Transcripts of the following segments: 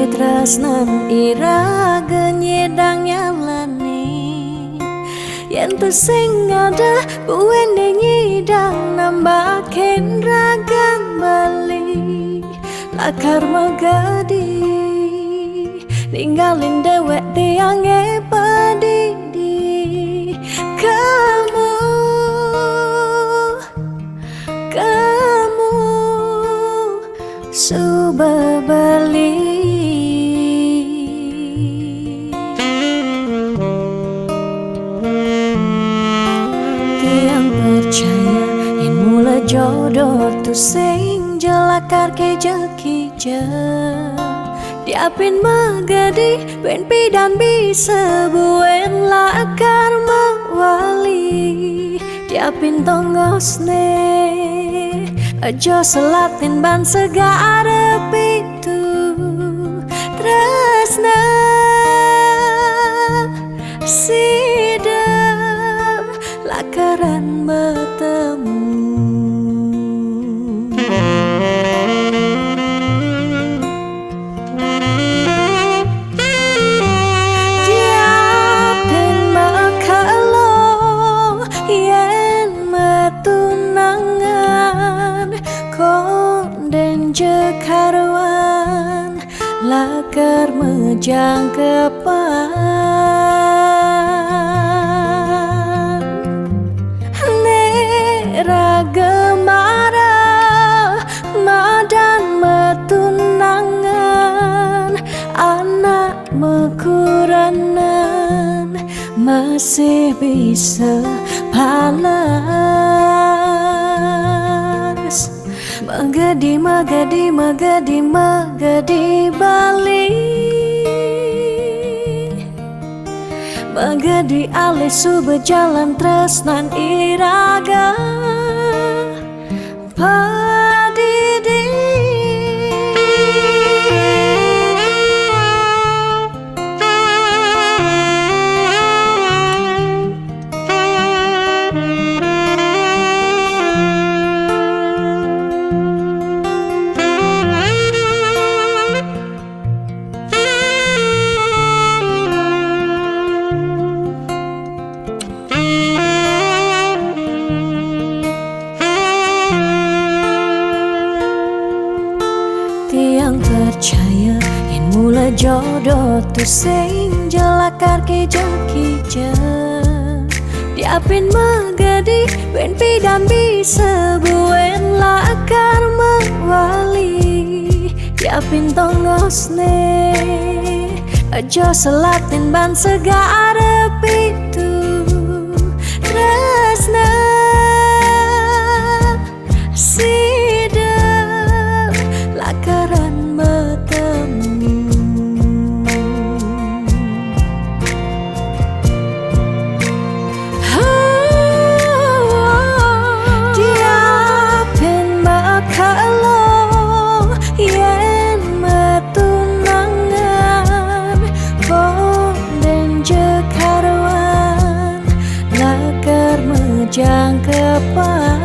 tresnan iraga nyedang nyalani yen tu sing ada buwene nyidang nambahin ragan bali lakar megadi ninggalin dewek tiang padidi kamu subah balik. Tiang percaya yang mula jodoh tu sing jelakar kejeki je diapin magadi ben pidan bisa buen lakar mawali diapin tongosne aja selatin ban segara pitu tresna sidam lakaran bertemu. Diapin makalo yen metunangan konden jekaruan lakar mejang kepan nera gemara madan metunangan anak mekuranan masih bisa palas magadi magadi magadi magadi bali magadi alih subah jalan tresnan iraga padidi. Tiang percaya yang mula jodoh tu sing jelakar kejeki je diapin magadi ben pidan bisa buen lakar mawali diapin tongosne aja selatin ban segara pitu tresna sidam lakaran bertemu. Diapin makalo yen metunangan konden jekaruan lakar mejang kepan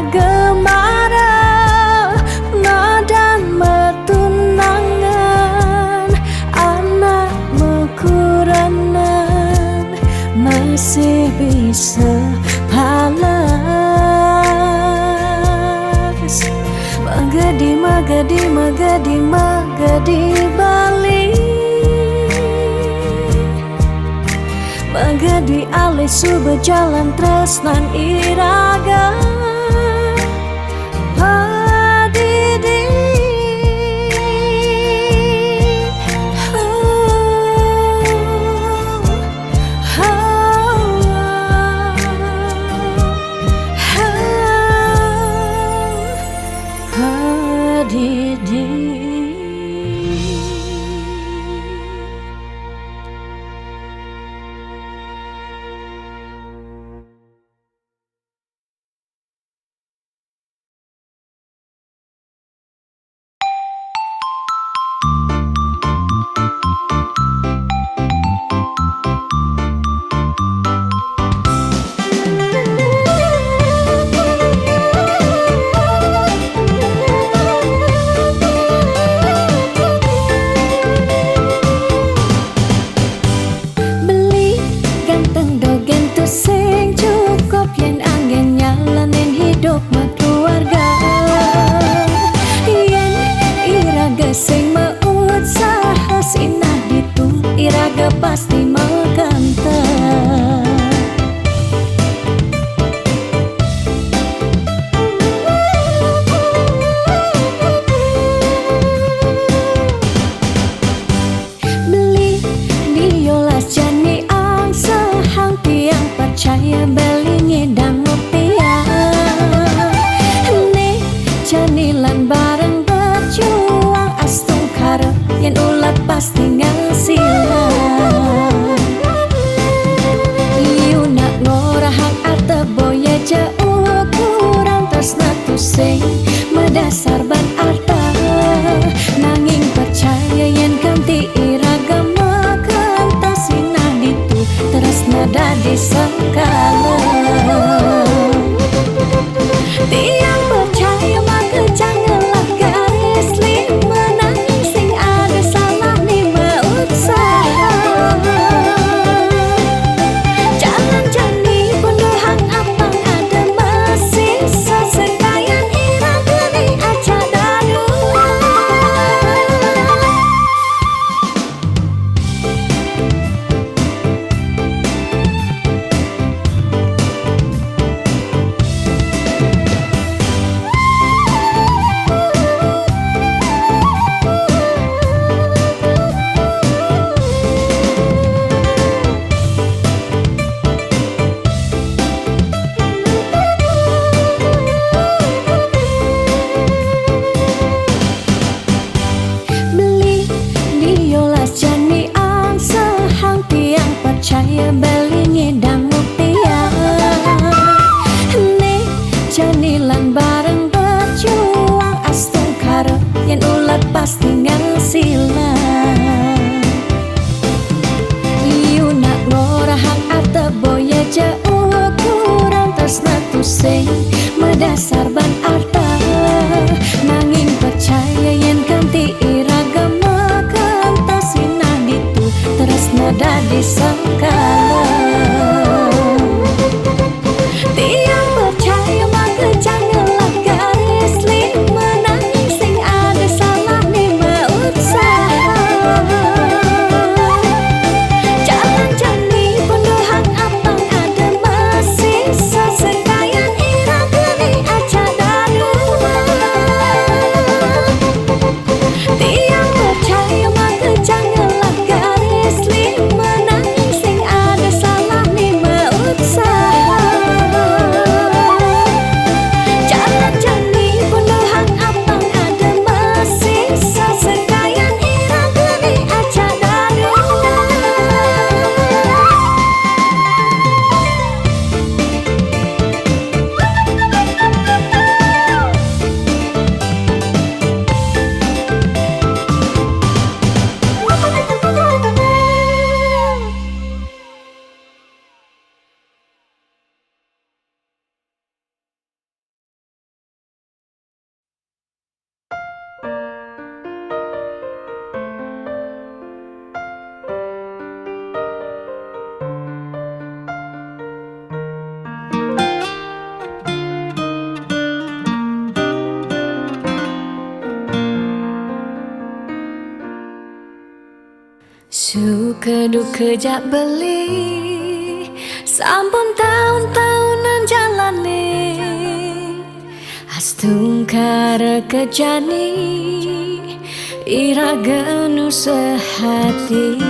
gemara madan metunangan anak mekuranan masih bisa palas magadi magadi magadi magadi bali magadi alih subah jalan tresnan iraga padidi. Padidi. hidup keluarga. Yen iraga sing maut saha sinah ditu, iraga pasti makanta. Percaya belingi dan rupiah nih janilan bareng berjuang astung karep yang ulat pasti ngasilan. Iu nak ngorahang arta boya jauh kurang tresna tusing medasar ban arta nanging percaya yang ganti iragama kanta sinah ditu tresna dadi sekala. Tiang percaya maka janganlah garis lima nanging sing ada salah ni usaha. Jangan jani penuhang apang ada masih sesekayan iraga ni aja dadu. Percaya belingi dan rupiah nih janilan bareng berjuang astung karep yang ulat pasti ngasilan. Iu nak ngorahang arta boya jauh kurang tresna tusing medasar ban arta nanging percaya yang ganti iragama kanta sinah ditu tresna dadi sekala. Tiang percaya maka janganlah garis lima nanging sing ada salah ni usaha. Jangan jani penuhang apang ada masih sesekayan iraga ni aja dadu. Tiang percaya maka janganlah garis lima nanging sing ada salah ni usaha. Jangan jani penuhang apang ada masih sesekayan iraga ni aja dadu. Suka duka jak beli sampun tahun-tahunan jalani astung kara kejani iraga nu sehati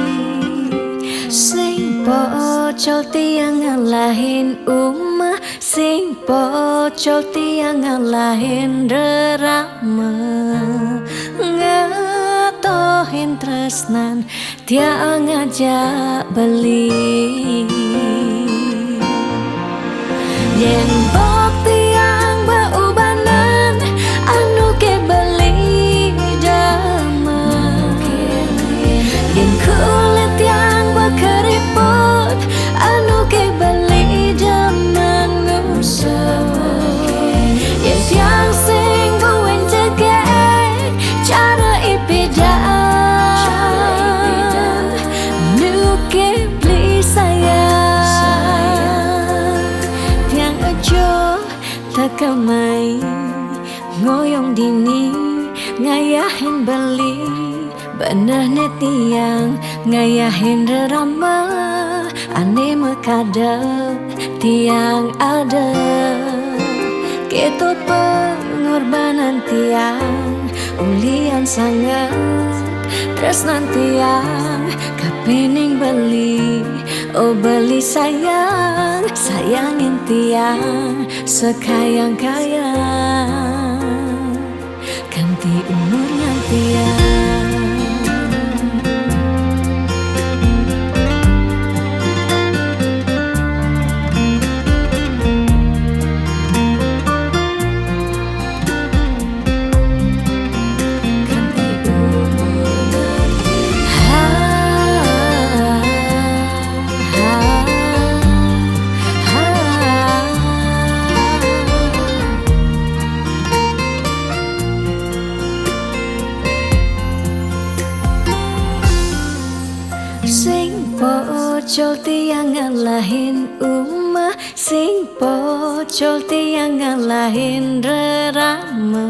sing pocol tiang ngalahin umah sing pocol tiang ngalahin rerama ngatohin tresnan tiang ngajak beli yen bok tiang baubanan anu ke beli damai yen kulit tiang berkeriput anu ke beli damai ngusah yen tiang sing guen jegek cara ipidan nu ke beli sayang tiang aja tekamai ngoyong dini ngayahin beli bener netiang ngayahin rerama ane mekadep tiang ada keto pengorbanan tiang ulian sangat tresnan tiang kapening beli oh beli sayang sayangin tiang sekayang-kayang ganti umurnya tiang. Sing pocol tiang ngalahin umah, sing pocol tiang ngalahin rerama,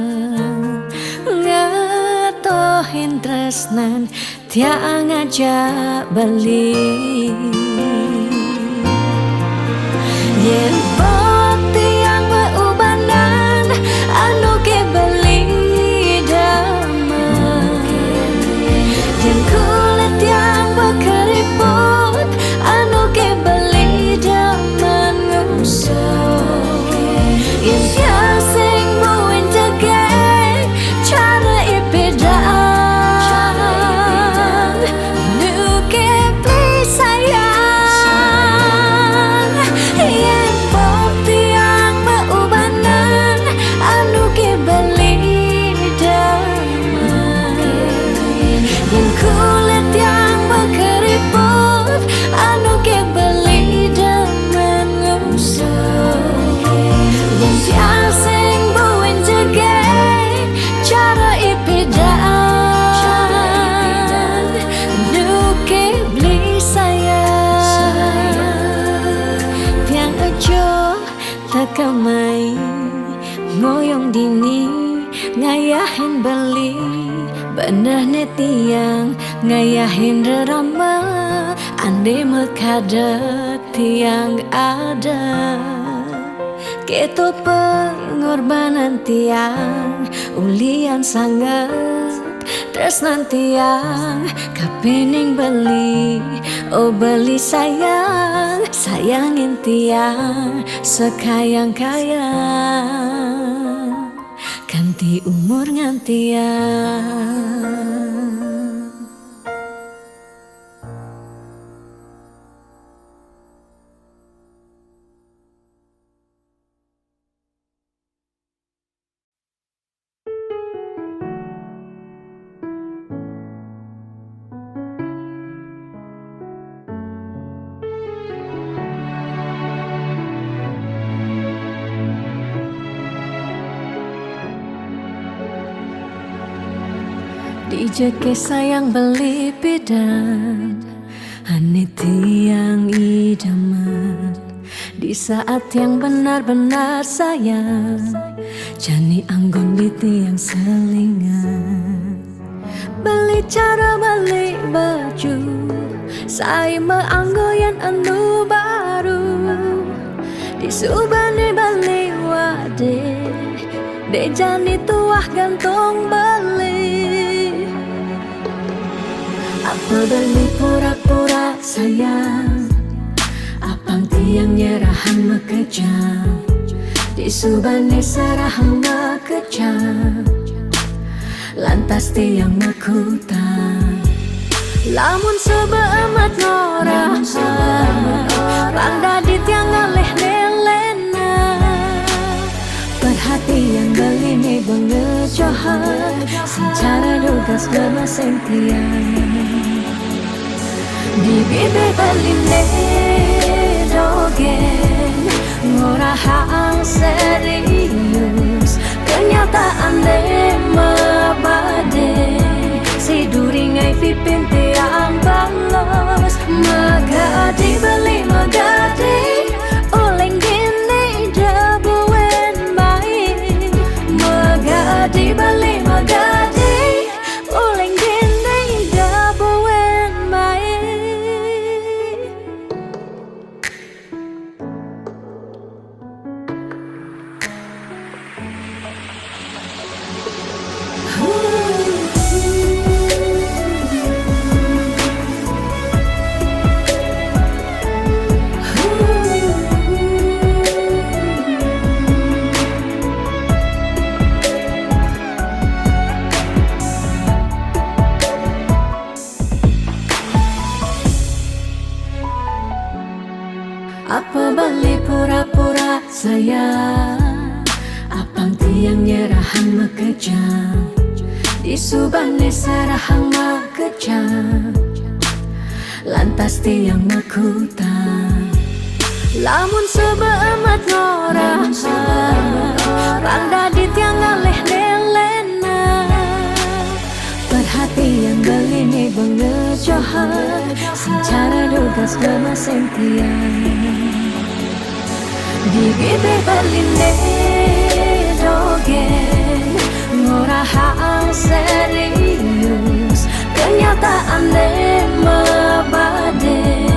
ngatohin tresnan tiang ngajak beli. Yen pot tiang beubanan anu ke beli damai, yen kulit tiang keriput anu ke beli daman ngusuk yen sing buin jageng cara ipedaan nu ke beli sayang yen pop tiang beubanan anu ke beli damai yen kulit tiang keriput anu ke beli demen ngusuk yen tiang sing buin jageng cara ipedaan nu ke beli sayang tiang aja tekamai ngoyong dini ngayahin beli bener netiang ngayahin rerama ande mekadet tiang ada keto pengorbanan tiang ulian sangat tresnan tiang kapening beli oh beli sayang sayangin tiang sekayang-kayang ganti umur ngantiang. Dijeke sayang beli bidan ane tiang idaman di saat yang benar-benar sayang jani anggon di tiang selingan beli cara beli baju saya meanggoyan anu baru disubani beli wade de jani tuah gantong beli apa beli pura-pura sayang apang tiang nyerahan mekejam disubani serahan mekejam lantas tiang mekutang lamun sebeamat ngorah pangda di tiang ngaleh nelena perhatian beli nih bengejohan secara dugas gemaseng tiang di bibir beli dogen ngorahang serius kenyataan de mabade si duringai pipin tiang balos magadi beli magadi oleng gini dabuen ba Sayang, apang tiang nyerahan mekejang di subane serahang mekejang. Lantas tiang mekutang lamun sebeemat ngorah randa di tiang ngaleh nelena. Perhatian belini bengejohan secara dugas gemaseng tiang. Di bibir beline dogen ngorahang serius, kenyataan mebade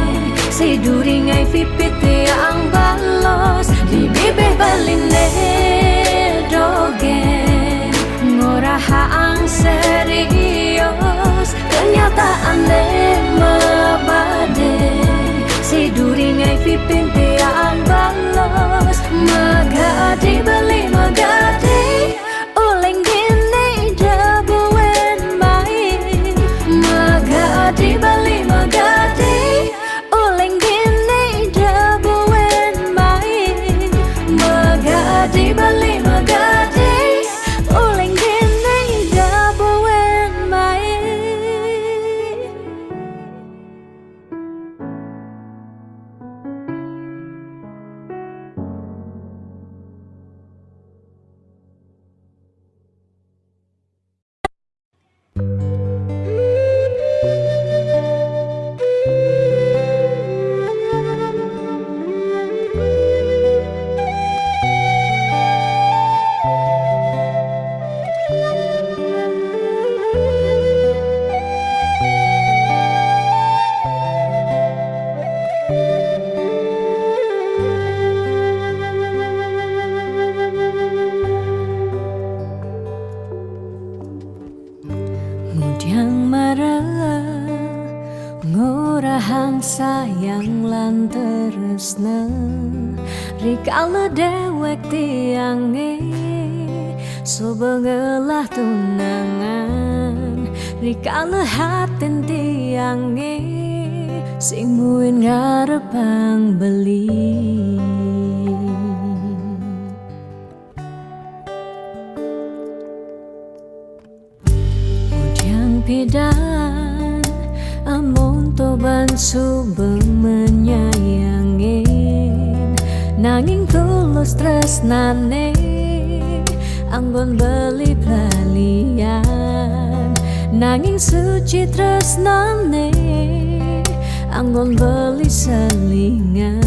si duringai pipit yang balos. Di bibir beline dogen ngorahang serius, kenyataan mebade si duringai pipit yang balos. Magadi beli magadi uleng gini jabuen baik. Magadi beli magadi uleng gini jabuen baik. Magadi beli magadi uleng gini jabuen baik. Mudiang marah ngorahang sayang lan tresna rikala dewek tiange so bengelah tunangan. Rikala hatin tiange sing muin ngarepang beli. Pidan amun toban subeng menyayangin nanging tulus tresnane anggon beli balian. Nanging suci tresnane anggon beli selingan.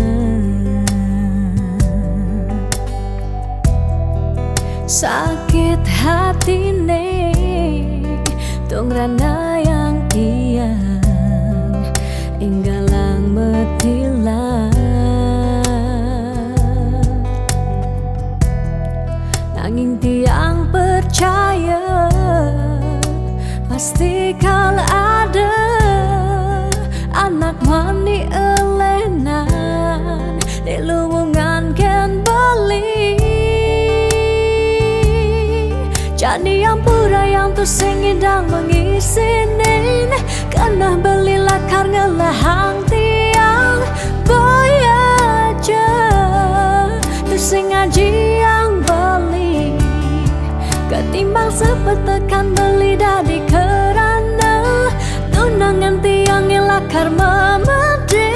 Sakit hatine tong rana yang tiang inggalang metilang. Nanging tiang percaya pasti kal ada anak mani elenan di luwungan ken beli. Jadi yang pura yang tu sing idang mengisinin karena beli lakar ngelahang tiang boy aja tu sing ngaji yang beli ketimbang sepetekan beli dari kerana tunangan tiang lakar memedi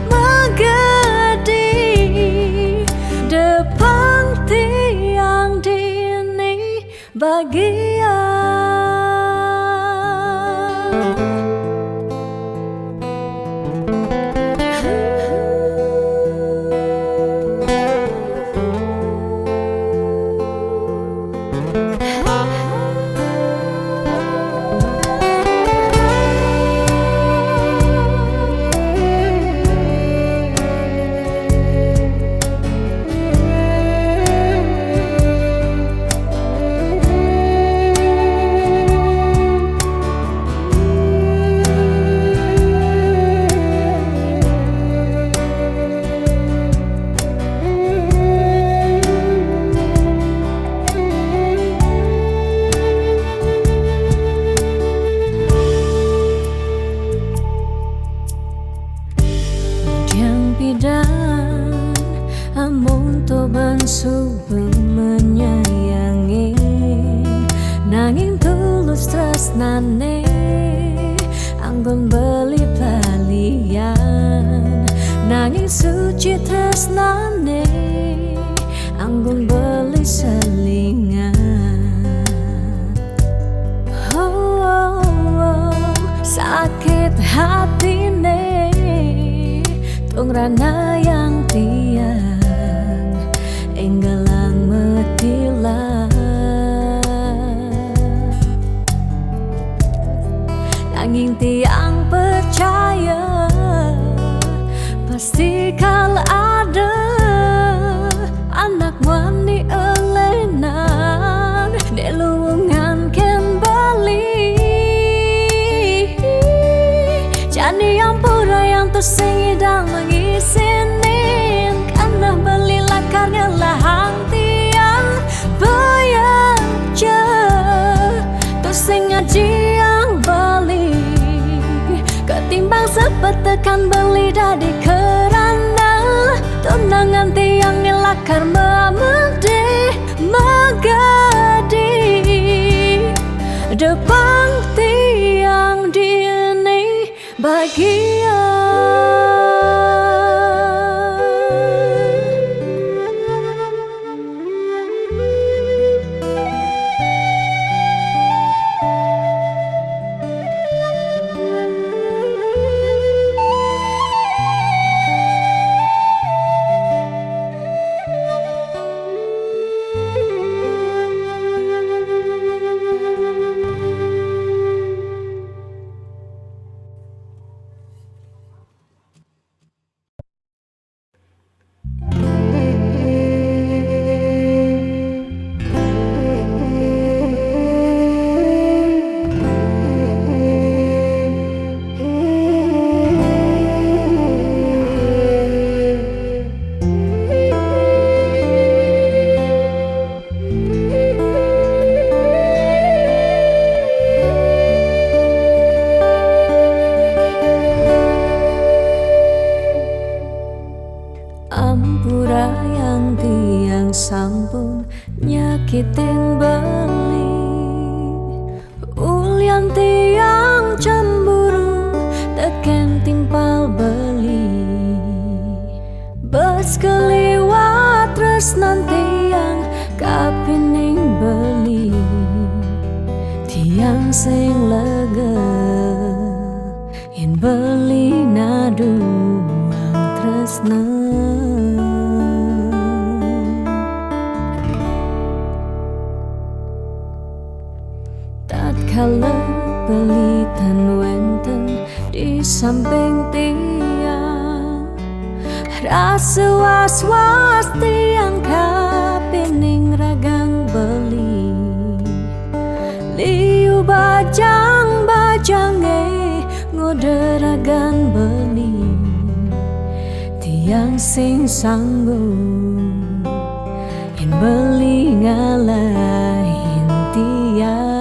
magadi depan tiang dini bagian. tresnane anggun beli balian nanging suci tresnane anggun beli selingan. Sakit hatine tungrana yang tiang enggelang metilah nanging tiang percaya pasti kal ada anak wani elenan de luwungan ken bali jani yang pura yang tersing idang mengisinin karena beli lakarnya lahang tiang bayar je tersing ngaji yang beli ketimbang sepetekan beli dadi kerana tunangan tiang ngelakar memede magadi depan tiang dini bahagia. Ampura yang tiang sampun nyakitin beli ulian tiang cemburu teken timpal beli bes keliwat tresnan tiang kapining beli tiang sing lega yen beli naduang tresnan tatkala pelitan wenten di samping tiang rasa was-was tiang kapining ragang beli liu bajang-bajange ngoderagan beli tiang sing sanggup yen beli ngalahin tiang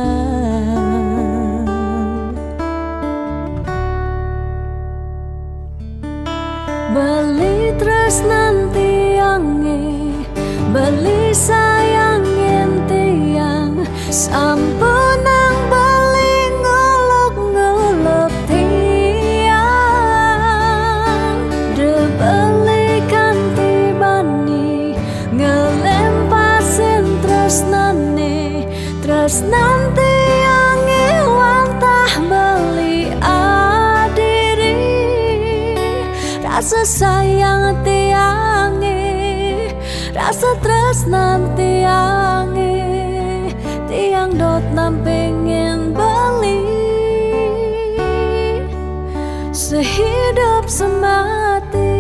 beli tresnan tiange beli sayangin tiang sampun nang beli ngolok-ngolok tiang de beli kanti bani ngelempasin tresnane tresnan tiange wantah beli adiri rasa sayang tiange rasa tresnan tiange tiang dot nampingin beli sehidup semati.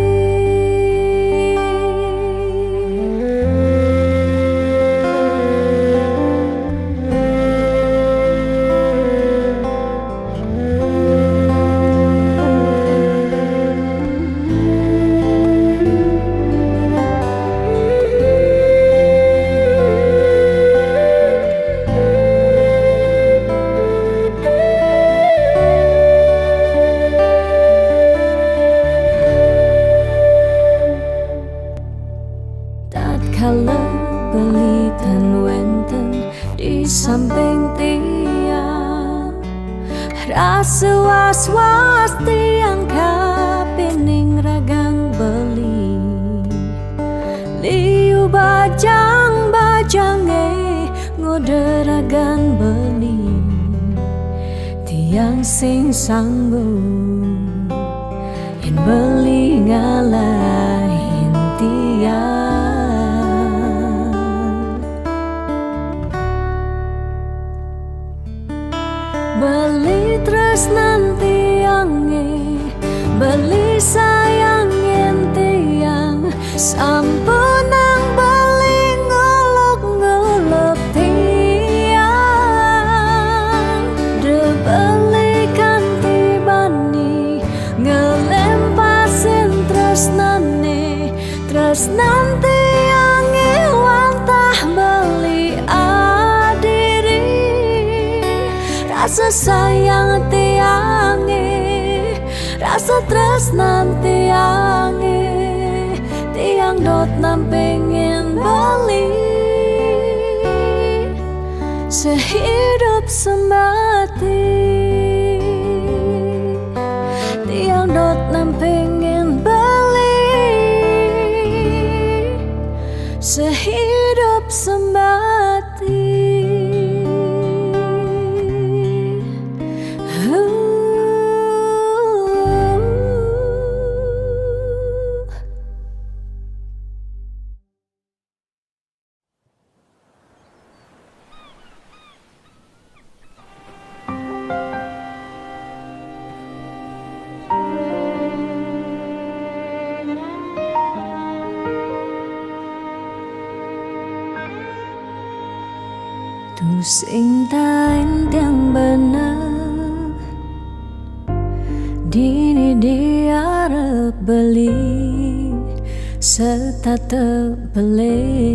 Tatkala pelitan wenten di samping tiang rasa was-was tiang kapining ragang beli liu bajang-bajange ngode ragang beli tiang sing sambung yen beli ngalahin tiang beli tresnan tiange beli sayangin tiang sampun nang beli ngolok-ngolok tiang de beli kanti bani ngelempasin tresnane tresnan tiange wantah beli adiri rasa sayang tiange rasa tresnan tiange tiang dot nam pengen bali sehidup semati tiang dot nam pengen bali sehidup semati. Tu sing tain tiang bener dini diarep beli serta tebeli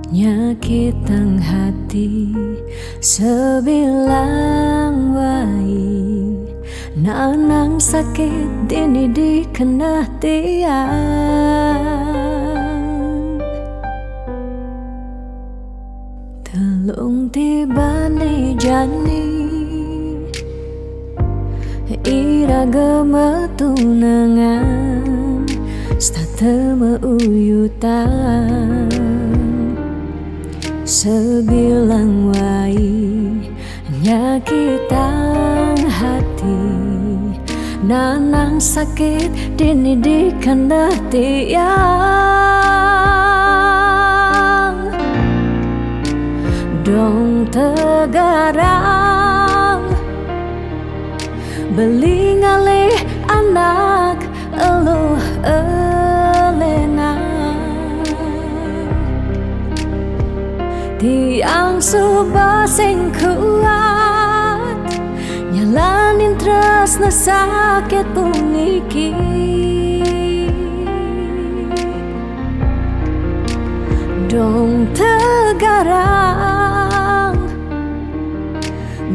nyakitang hati sebilang wai nanang sakit dini dikena tiang telung tibane jani iraga metunangan stata meuyutan sebilang wai nyakitang hati nanang sakit dini dikena tiang dong tegarang beli ngalih anak eluh elena tiang subah sing kuat nyalanin tresna sakit puniki dong tegarang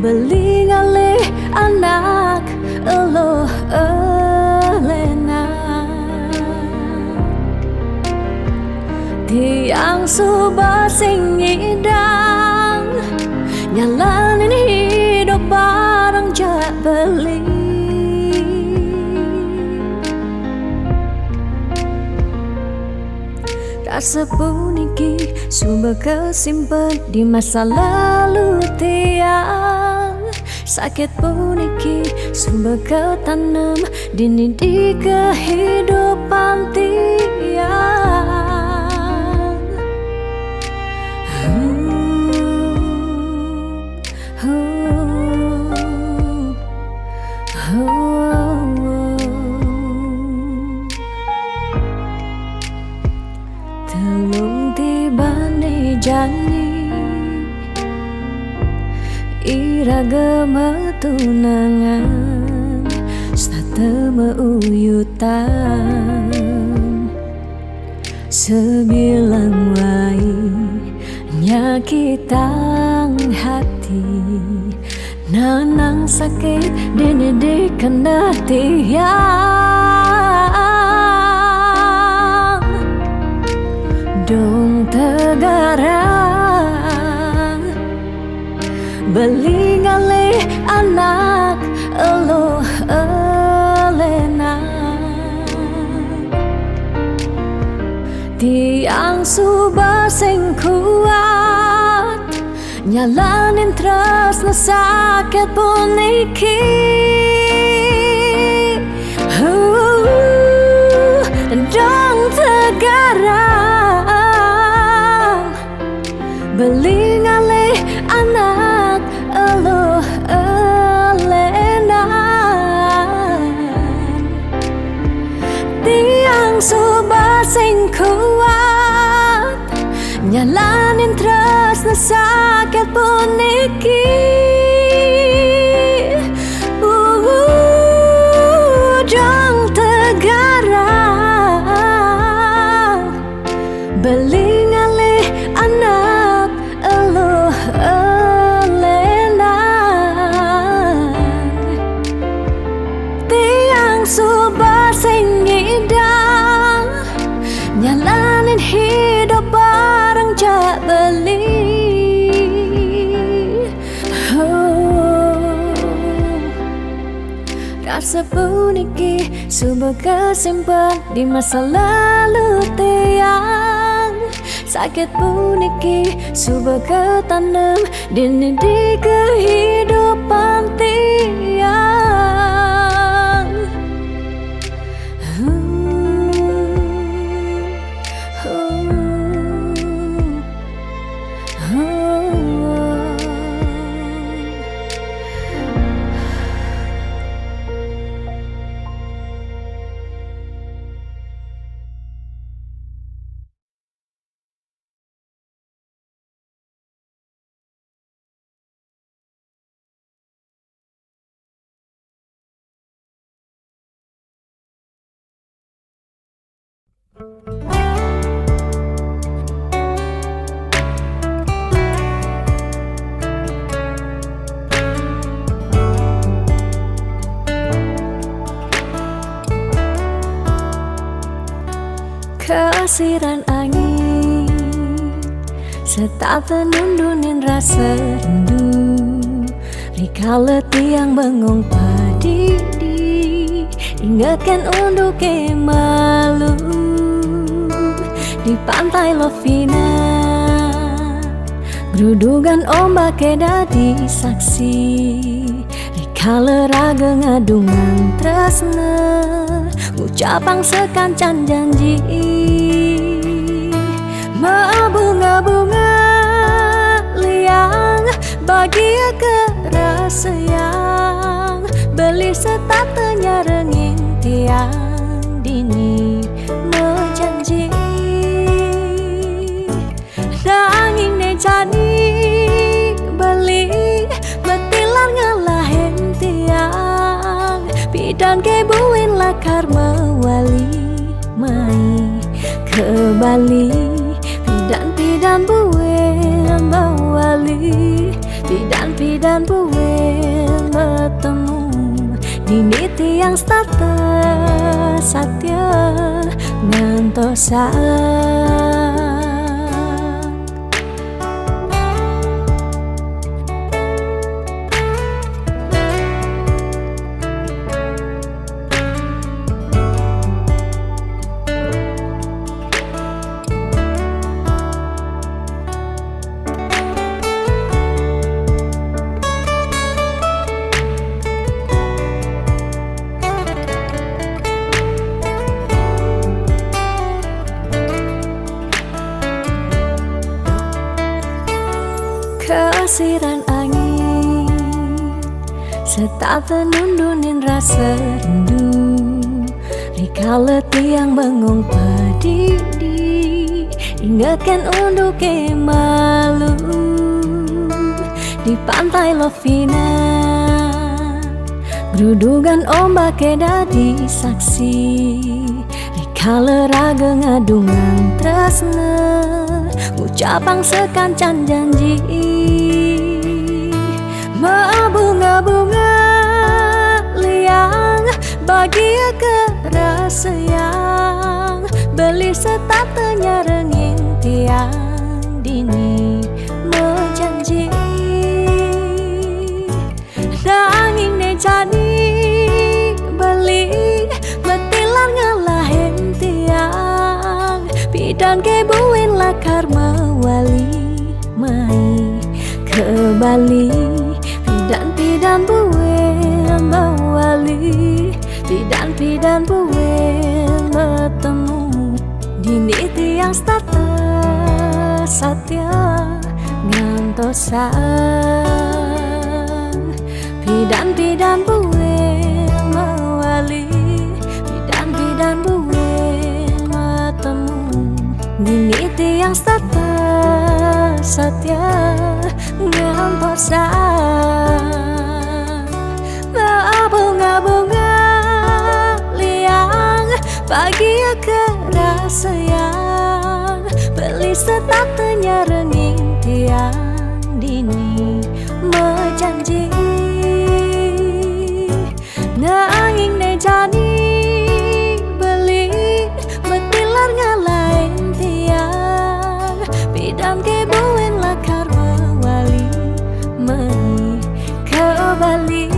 beli ngalih anak eluh elena tiang subah sing ngidang nyalanin hidup bareng jak beli rasa puniki sumber kesimpan di masa lalu tiang sakit puniki sumber ketanam dini di kehidupan tiang telung tibane jani iraga metunangan stata meuyutan sebilang wai nyakitang hati nanang sakit dini dikena tiang dong tegarang beli ngalih anak elo elena. Tiang subah sing kuat nyalanin tresno sakit pun iki. Dong tegarang beli ngalih anak elo elena. Tiang subah sing kuat nyalanin tresno sakit pun iki. Dong tegarang beli ngalih anak elo elena. Tiang subah sing ngidang nyalanin hidup bareng jak beli. Rasa puniki subah kesimpan di masa lalu tiang. Sakit puniki subah ketanam dini di kehidupan tiang. Kesiran angin setata nundunin rasa rindu. Rikala tiang bengong padidi ingatkan untuk malu di pantai Lovina. Gerudugan ombak dadi saksi. Rikala raga ngadungan tresna ngucapang sekancan janji. Bunga-bunga liang bahagia kerasa yang beli setatenya rengin tiang dini menjanji. Nanging ne jani beli betilan ngalahin tiang. Bidan kebuin lakar mewali mai ke Bali. Pidan buin mewali, pidan buin bertemu. Dini tiang starter satya ngantosa. Kesiran angin setata nundunin rasa rindu. Rikala tiang bengong padidi ingatkan untuk malu di pantai Lovina. Gerudugan ombak dadi saksi. Rikala raga ngadungan tresna ngucapang sekancan janji. Bunga-bunga liang bahagia kerasa yang beli setatenya rengin tiang dini menjanji. Bali pidan buen bawali pidan buen bertemu dini tiang stata satya ngantosan pidan buen bawali pidan buen bertemu dini tiang stata satya ngantosan bunga-bunga liang pagi kerasa yang beli setatenya renging tiang dini menjanji nanging ne jani beli betilar ngalain tiang pidam ke buen lakar mawali meni ke Bali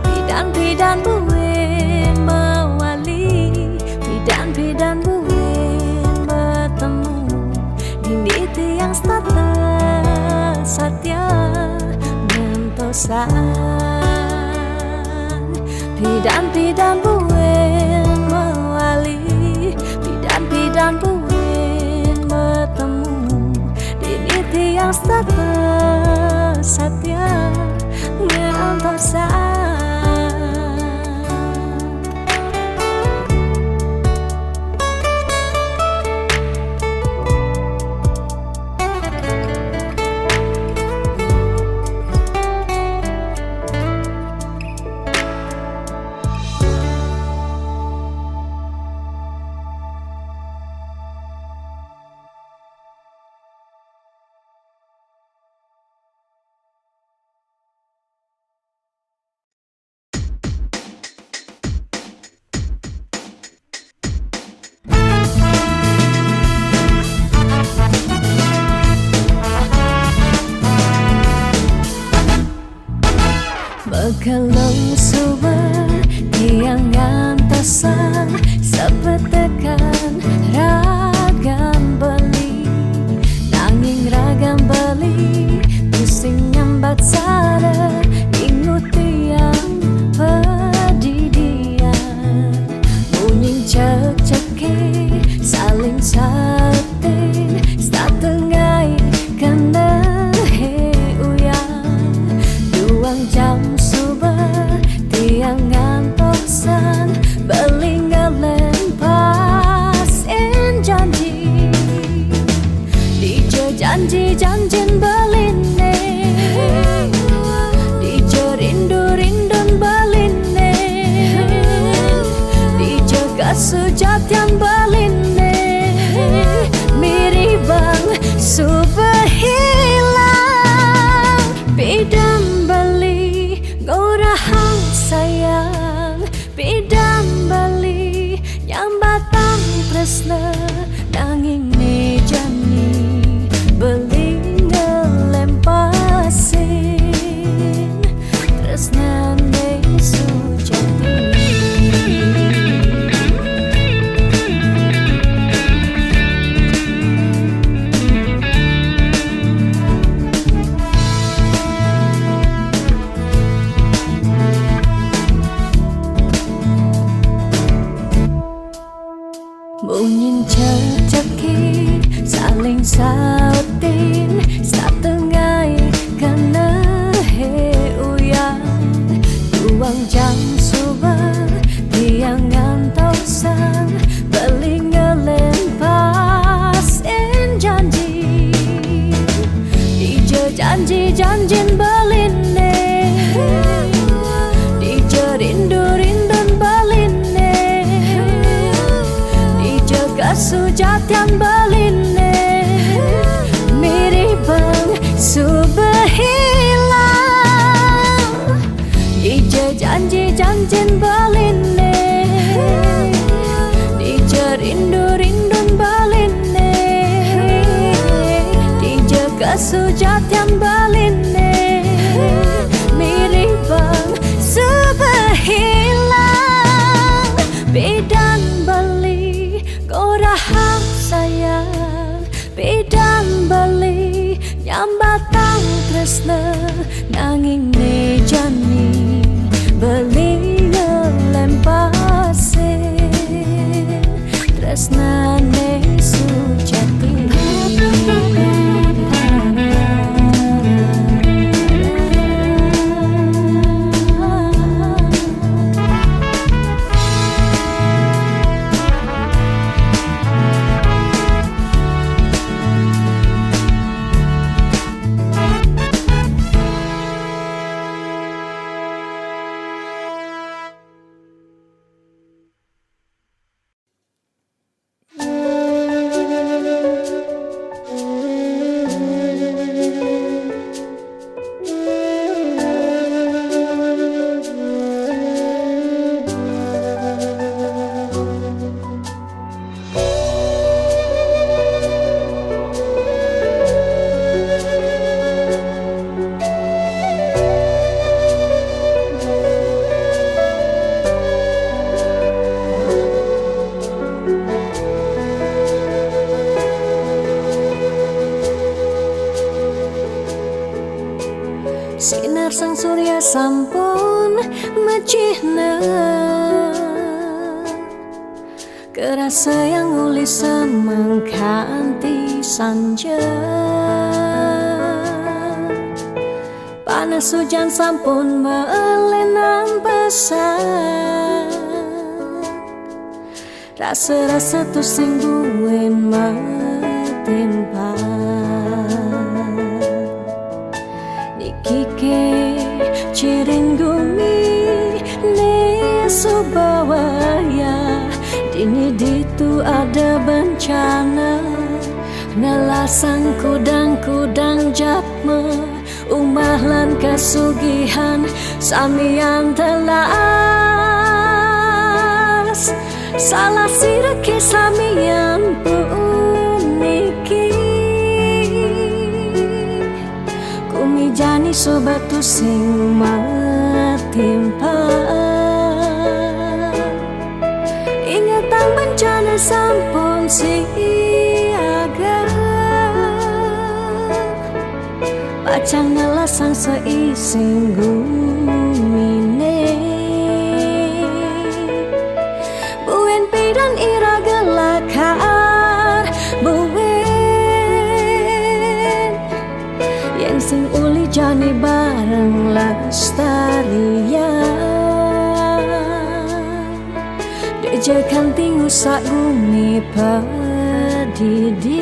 pidan buen mawali pidan buen bertemu dini tiang stata satya ngantosan pidan buen mawali pidan buen bertemu dini tiang stata satya ngantosan. Bekelong sumber tiang ngantosan sepetekan ragam beli nanging ragam beli pusing nyambat sara ingut tiang pedidian munying cek-ceke saling satin satengai kena he uyang duang jam tiang ngantosan belingalen pas en janji dijo janjin beline dijo rindu beline dijo kasujatian beline miribang subhilang bidam beli gorahang sayang pidan bali yang batang tresna nanging mejani beli ngelempasin tresna ne sujati. Bunyin cek-ceki saling sautin satengai kena he uyang duang jam subuh tiang ngantosan belingelen pas en janji dijo janjin beline dijo rindu beline kasujatian beline miribang subhilang dijo janjin beline dijo rindu beline dijo kasujatian beline miribang subhilang pidan beli gorahang sayang pidan beli nyambatang tresna nanging ne jani beli ngelempase tresna ne sujati. Sinar sang surya sampun mecihna kerasa yang uli semangkanti sanja. Panas hujan sampun melenang pesan rasa-rasa tu sing buen matimpa. Kike ciring gumi ne subawaya dini ditu ada bencana nelasang kudang-kudang japme umah lan kasugihan samian telas salah sireke samian puniki jani sobat tu sing matimpa. Ingatan bencana sampun siaga pacang ngelasang seising gumine buen pidan ira gelakar buen yang sing uli jani bareng lestarian dejakan tinggu sak gumi padidi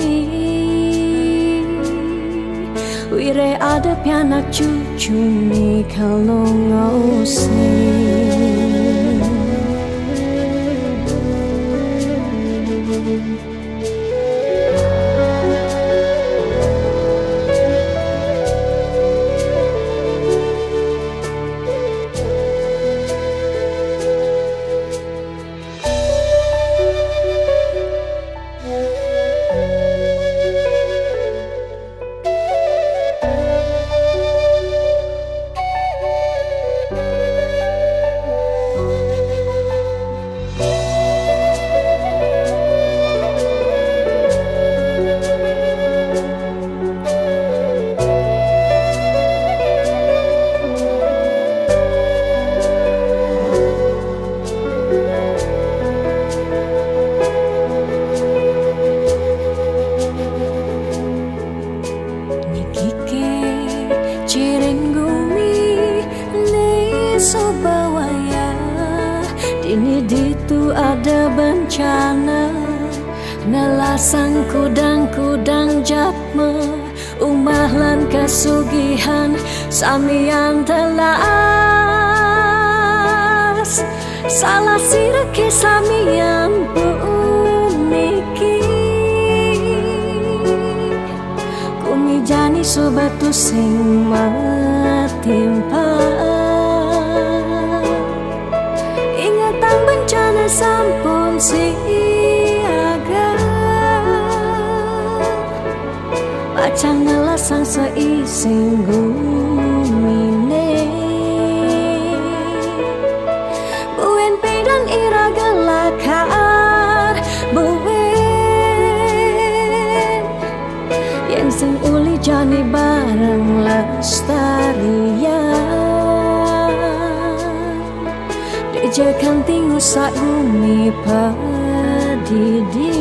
wire ada pianak cucu ni kalau ngosing. Ciring gumi ni sobawaya dini ditu ada bencana nelasang kudang-kudang japme umah lan kasugihan samian telas salah sireke samian puniki jani sobat tu sing matimpa. Ingatan bencana sampun siaga pacang ngelasang seising gumine buen pidan ira gelakar buen yang sing uli jani barang lestarian Dejakan tinggu sak bumi padidi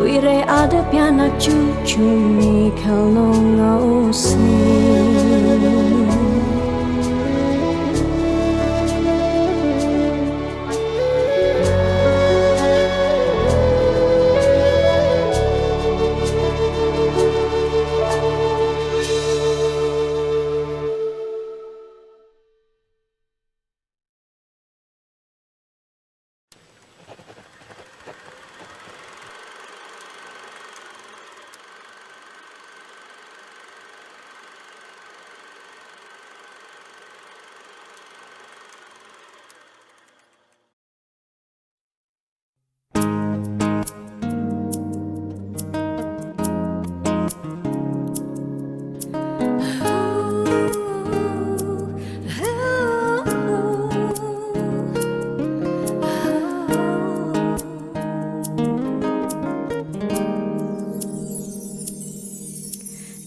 Wire ada pianak cucu ni kalau ngosni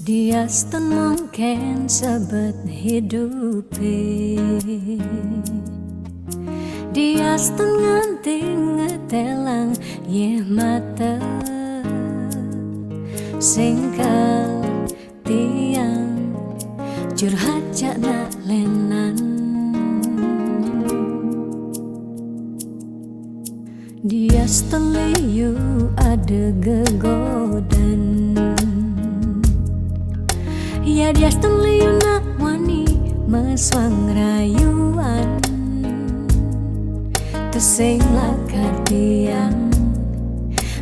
Dia mungkin sebet hidupi Dia nganti ngetelang ye mata Singkal tiang curhat cakna lenan Dia liu ada gegodan Ya dia liu nak wani meswang rayuan Tesing lakar tiang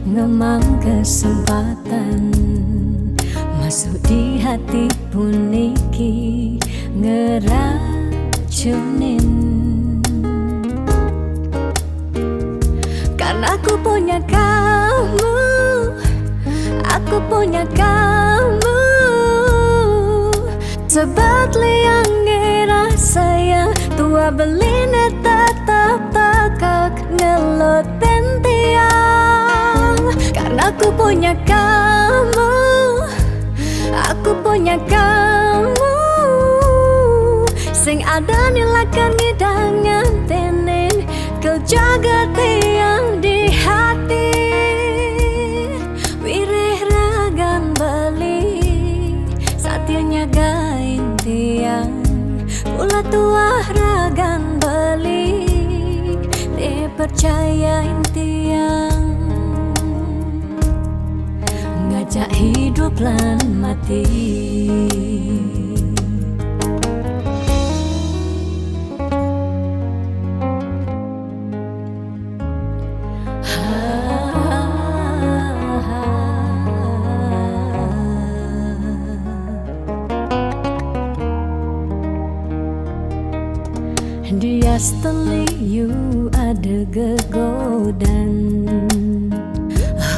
ngemang kesempatan Masuk di hati puniki ngeracunin Karena aku punya kamu Aku punya kamu Sebab liang ngerasa yang tua belina tetap takak ngeloten tiang Karena aku punya kamu Aku punya kamu Sing ada nilakan ngidang ngantenin Kau jaga tiang di hati Wirih ragan bali Satianya gain tiang Pula tua ragan bali Dipercayain tiang Ngajak hidup lan mati Dia liu ada gegodan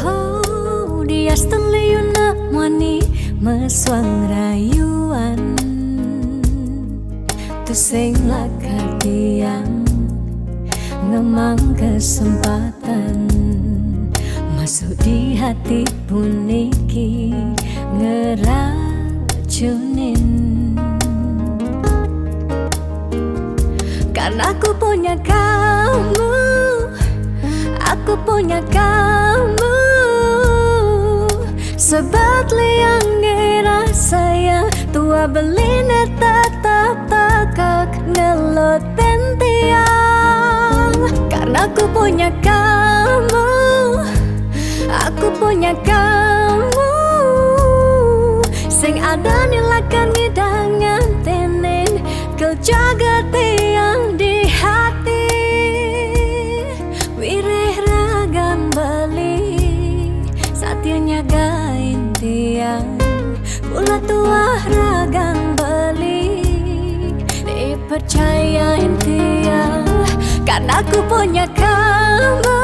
Oh, dia liu nak wani meswang rayuan Tusing lakar tiang ngemang kesempatan Masuk di hati puniki ngeracunin Karena aku punya kamu Aku punya kamu Sebab liang ngerasa yang tua belina tetap takak ngeloten tiang Karena aku punya kamu Aku punya kamu Sing ada nilakan ngidang ngantenin Kau jaga tiang di hati Wirih ragan bali Satianya gain tiang Pula tua ragan bali Dipercayain tiang Karena aku punya kamu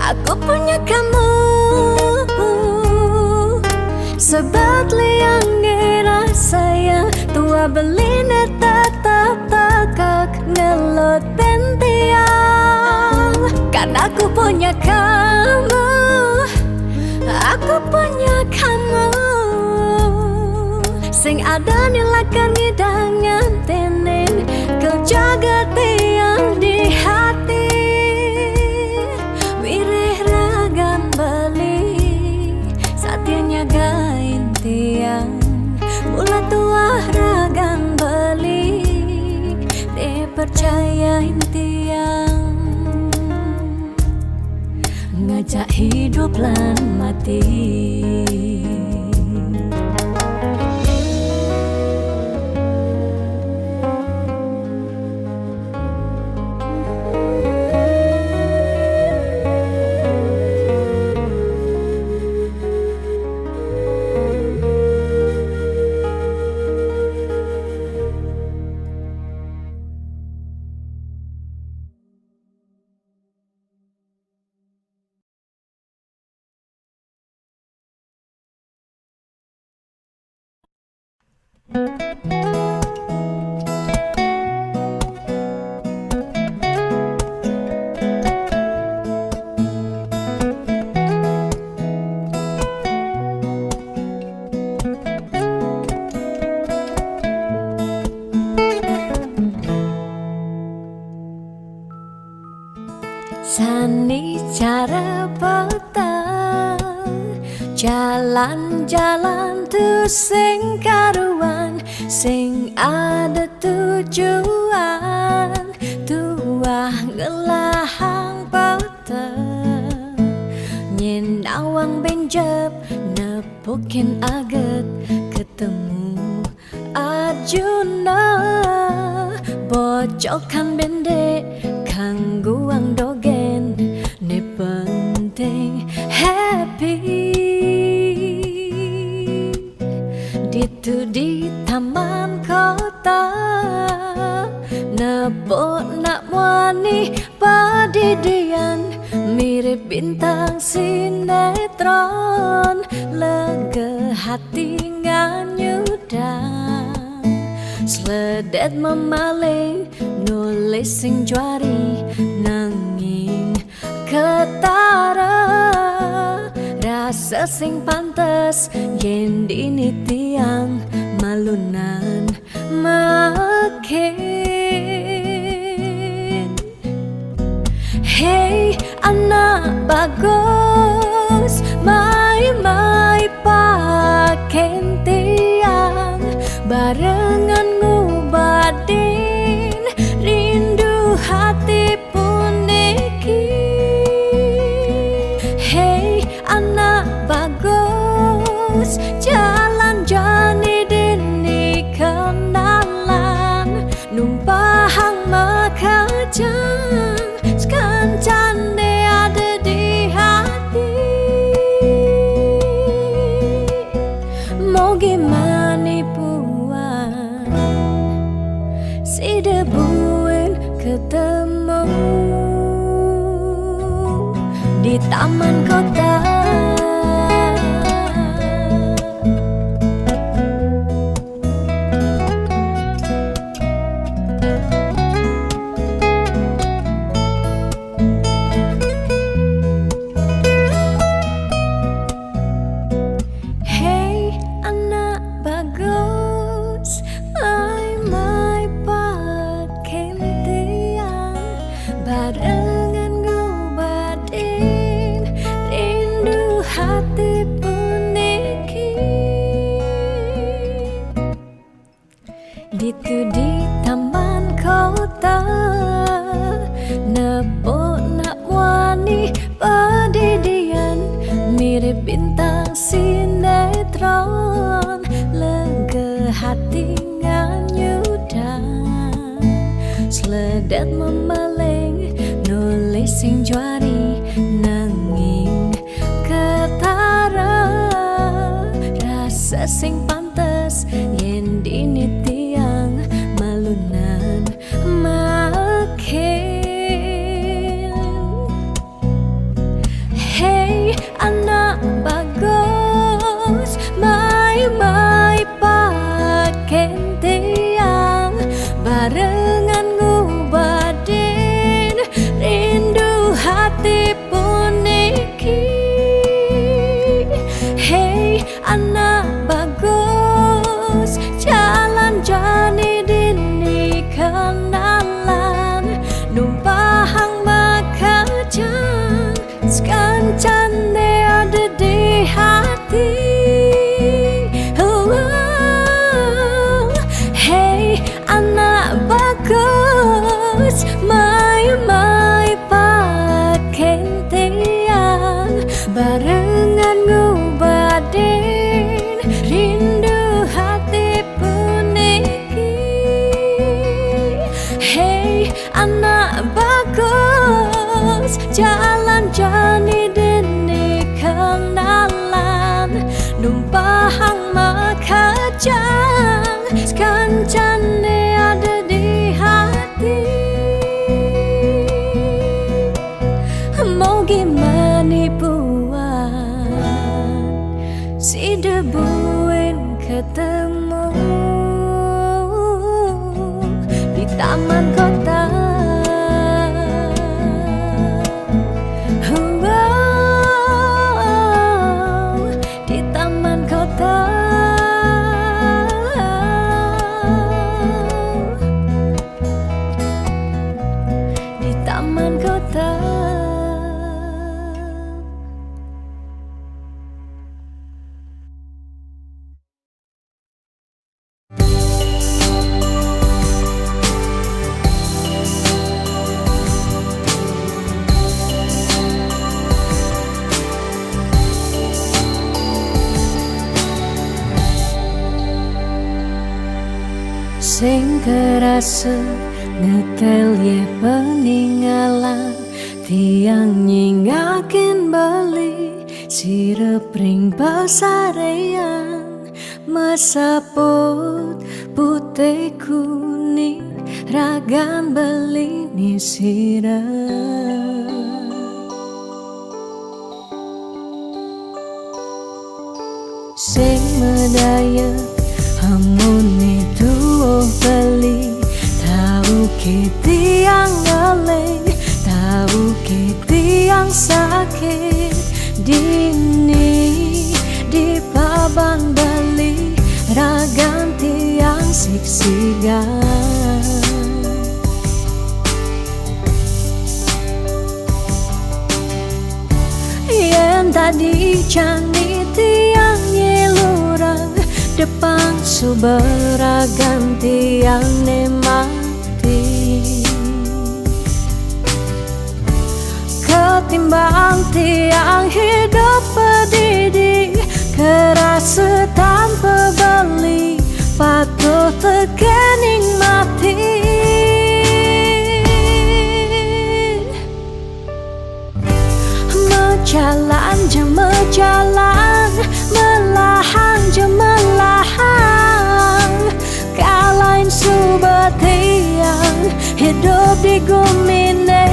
Aku punya kamu Sebab liang ngerasa yang tua belina tetap takak ngeloten tiang Karena aku punya kamu Aku punya kamu sing ada nilakan ngidangan tenen kau jaga tiang di hati wirih ragan beli saatnya gain tiang mula tua ragan beli dipercayain tiang ngajak hidup lan mati. Sani cara petang jalan-jalan tu sing karuan sing ada tujuan tuah ngelahang petang nyen awang benjep nepukin aget ketemu Arjuna bocokan bendek kangguang dogen ne penting happy ditu di taman kota nebo nak wani padidian mirip bintang sinetron lega hati nganyudan sledet memaling nulis sing juari nanging ketara rasa sing pantes yen dini tiang malunan makin. Hey anak bagus mai paken tiang barengan ngubadin rindu hati puniki. Hey anak bagus jalan jani dini kenalan numpahang makajang sekancan de ada di hati mau gimana puan si debuin ketemu di taman kota. Hey anak bagus mai pakai tiang barengan ngobadin rindu hati puniki. Ditu di taman kota nebo nak wani padidian mirip bintang sinetron lega hati nganyudan sledet memaling nulis sing juari nanging ketara rasa sing pantes yen dini tiang malunan makin. Hey anak bagus mai paken tiang barengan ngubadin rindu hati puniki. si debuin ketemu di taman kota. Di taman kota. Di taman kota. Sing kerasa ngetel ye peninggalan tiang nyingakin bali sirep ring pasarean mesaput putih kuning ragan beli ni sirep sing medaya hamune tuh beli tahu kiti yang ngeleng tahu kiti yang sakit dini di paban beli ragan tiang siksigan yang tadi cani tiang nyelurang depan suberagan tiang nemati ketimbang tiang hidup pedidi kerasa tanpa beli patut terkening mati mejalan je mejalan melahan je melahan kalain subatian hidup di gumine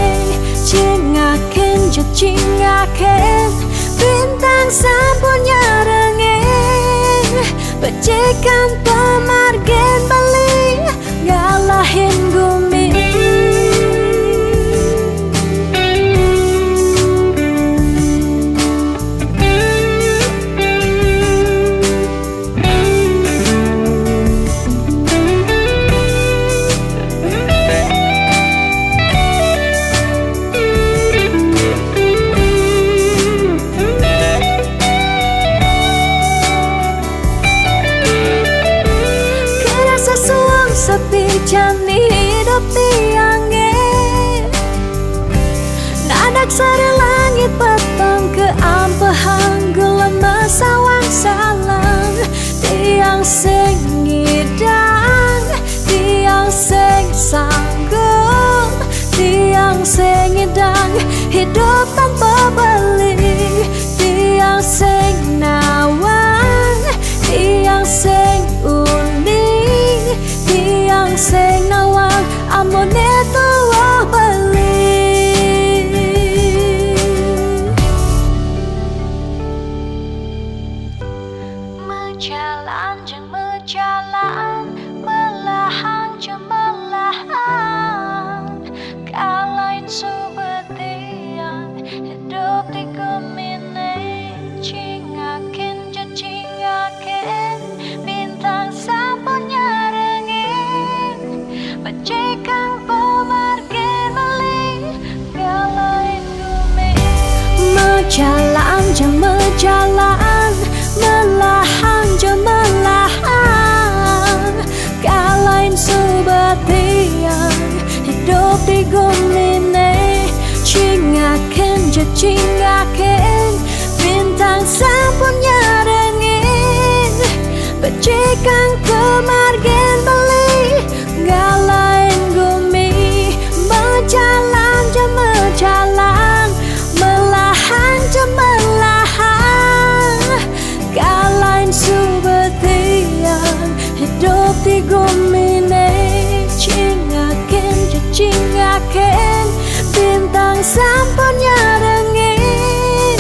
cingaken je cingaken bintang sapunya rengeng becekan pemargen beli ngalahin gumi sepi jani hidup tiangnya nadak sare langit petang ke ampehan gelem sawang salang tiang sing ngidang tiang sing sanggup tiang sing ngidang hidup tanpa beli tiang sing nawang tiang sing uning tiang sing nawang amone tuwa beli mejalan jeng mejalan melahan jeng melahan kalain subetian hidup di gemine cingakin je cingakin bintang sapunya becekan pemargen beli ngalahin gumi mejalan je mejalan melahan je melahan kalahin subatian hidup di gumine cingaken je cingaken bintang sapunya rengin becekan pemargen beli ngalahin gumi mejalan je mejalan melahan je melahan kalahin subetian hidup di gumine cingaken je cingaken bintang sapunya rengin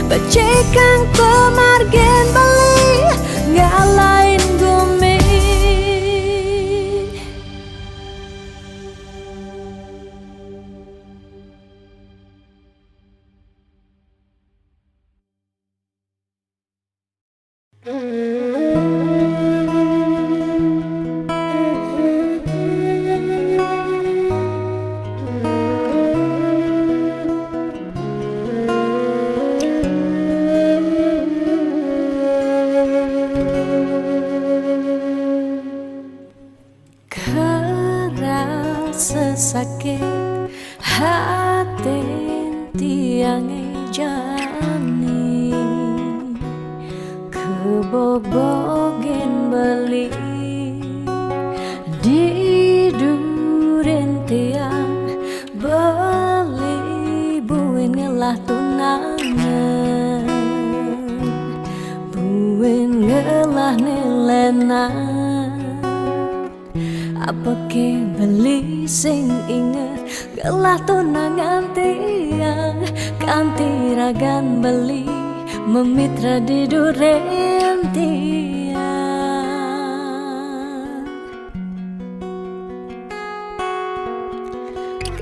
becekan pemargen beli sakit hati tiang jani kebobogen beli di duren tiang beli buin ngelah tunangan buin ngelah nilenan apa ke beli sing inget gelah tunangan tiang kanti ragan beli memitra di duren tiang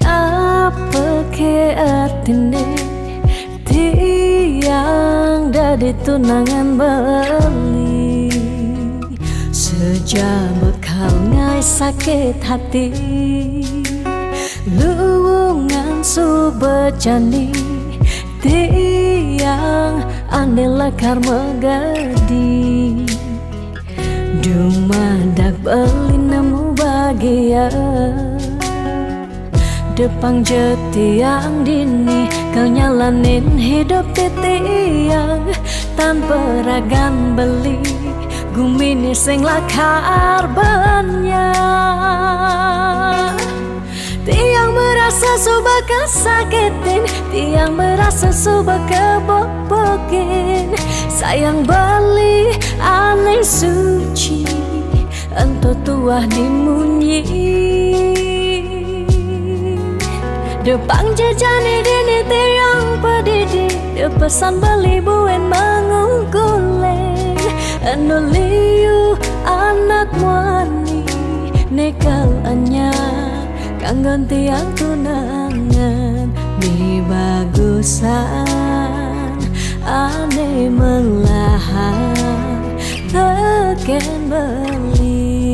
apa ke artine tiang dari tunangan beli sejak bekal ngai sakit hati luwungan subejani tiang anela karma gadi dumadak beli nemu bahagia Depang jetiang dini kau nyalanin hidup tiang tanpa ragan beli gumini sing lakar banyak tiang merasa suba kesakitin tiang merasa suba kebobokin sayang beli aneh suci ento tuah dimunyi Depang jejani dini tiang pedidi Depesan beli buen mangungkuleng Anuliu anak muani Nekal anya Kanggon tiang tunangan Di bagusan Ane melahan Teken beli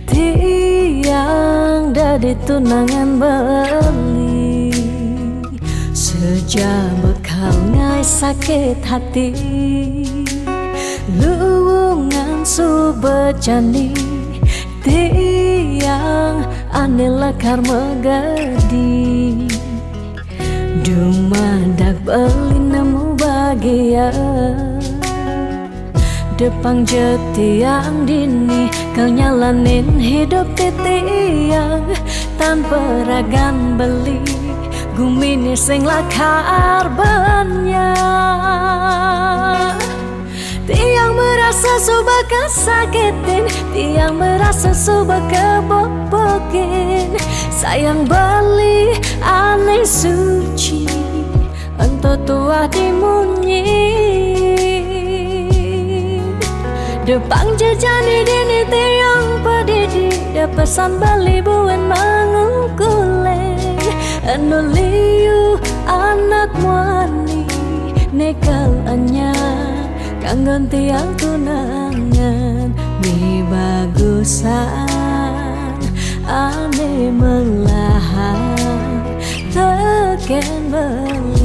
tiang dari tunangan beli sejak bekal ngai sakit hati luwungan subejani tiang anela karma gadi dumadak beli nemu bahagia Depang jetiang dini kau nyalanin hidup tiang tanpa ragan beli gumini sing lakar banyak tiang merasa suba kesakitin tiang merasa suba kebobokin sayang beli aneh suci ento tuah dimunyi Depang jejani dini tiang pedidi Depesan beli buen mangungkuleng Anuliu anak muani Nekal anya Kanggon tiang tunangan Mi bagusan Ane melahan Teken beli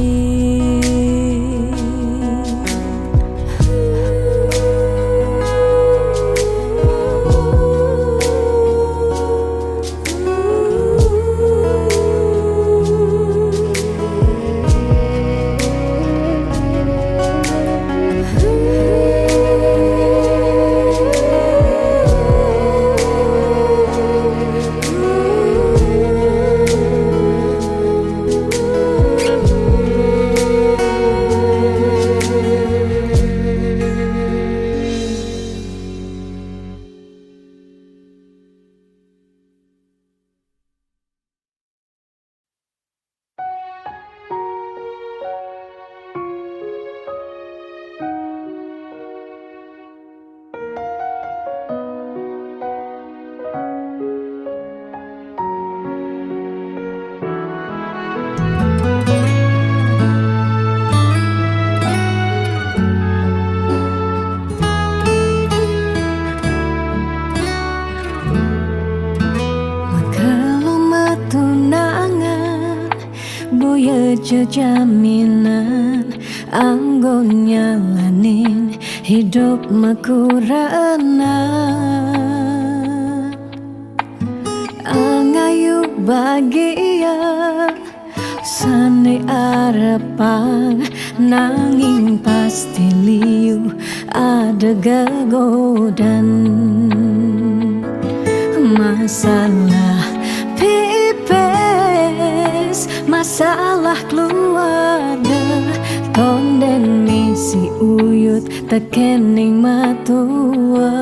ya jaminan anggo nyalanin hidup makurana angayu bahagia sane arepan nanging pasti liu ada gegodan masalah pipes masalah keluarga tonden misi uyut tekening matua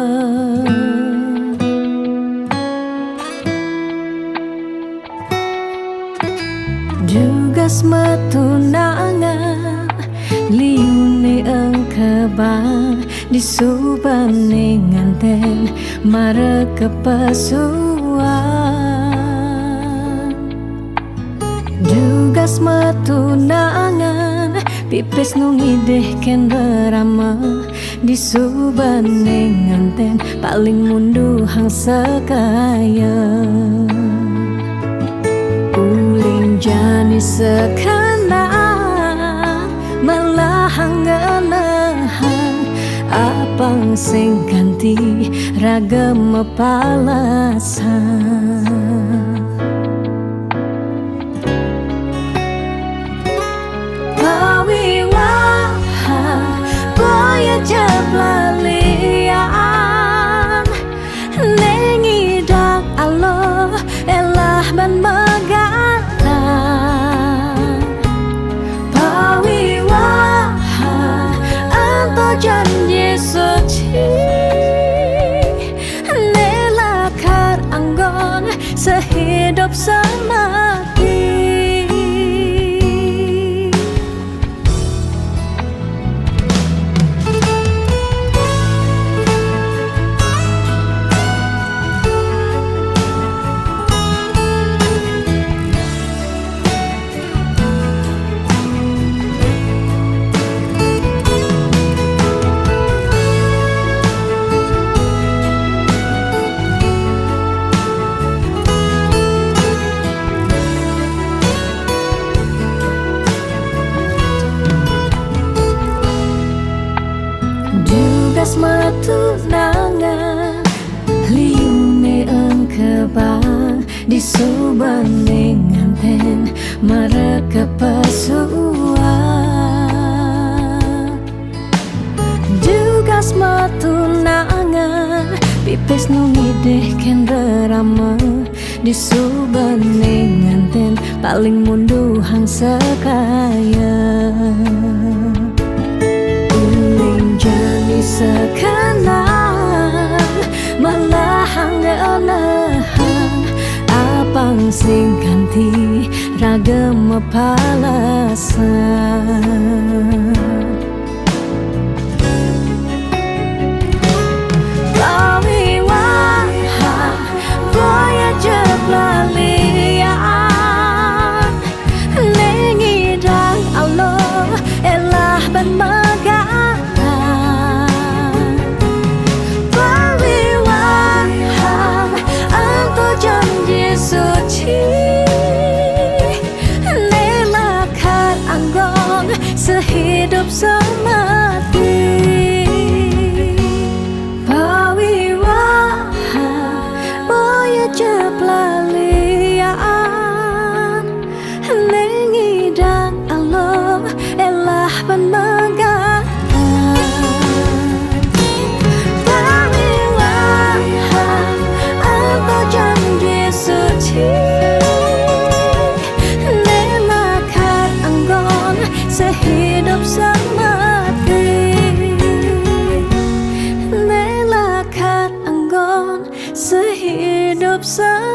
Jugas metunangan liune engkebang disubane nganten mare kepasuan Jugas metunangan pipes nungideh ken berama disubane nganten paling munduh hang sekaya uling jani sekana melahang ngenahan apang sing ganti ragam palasan pawiwahan boya jablalian nengidak Allah elah ban janji suci nelakar anggon sehidup semati metunangan liune engkebang disubane nganten mare kepasuan Jugas metunangan pipes nungideh ken berama disubane nganten paling munduh hang sekaya jani sekenang melahang ngenahan apang sing ganti ragam palasan pawiwahan boya jablalian nengidang Allah elah ban janji suci nelakar anggon sehidup semati pawiwahan boya jablalian nengidang Allah elah ban nelakar anggon sehidup semati nelakar anggon sehidup semati